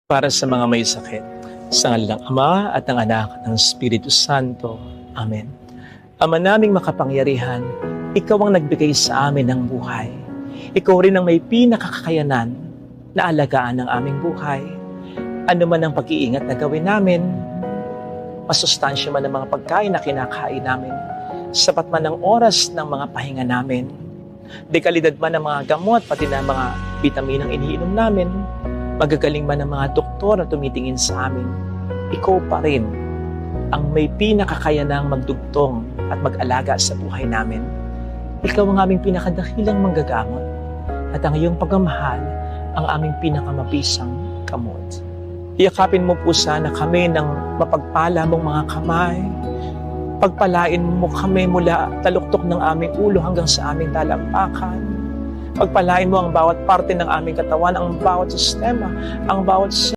Para sa mga may sakit, sa ngalan ng Ama at ng Anak at ng Espiritu Santo. Amen. Ama naming makapangyarihan, Ikaw ang nagbigay sa amin ng buhay. Ikaw rin ang may pinakakakayanan na alagaan ng aming buhay. Ano man ang pag-iingat na gawin namin, masustansya man ang mga pagkain na kinakain namin, sapat man ang oras ng mga pahinga namin, dekalidad man ang mga gamot, pati na mga bitaminang iniinom namin, magagaling man ang mga doktor na tumitingin sa amin, Ikaw pa rin ang may pinakakayanang magdugtong at mag-alaga sa buhay namin. Ikaw ang aming pinakadakilang manggagamot at ang iyong pagmamahal ang aming pinakamapisang kamot. Iyakapin mo po sana kami ng mapagpala mong mga kamay. Pagpalain mo kami mula taluktok ng aming ulo hanggang sa aming talampakan. Pagpalain mo ang bawat parte ng aming katawan, ang bawat sistema, ang bawat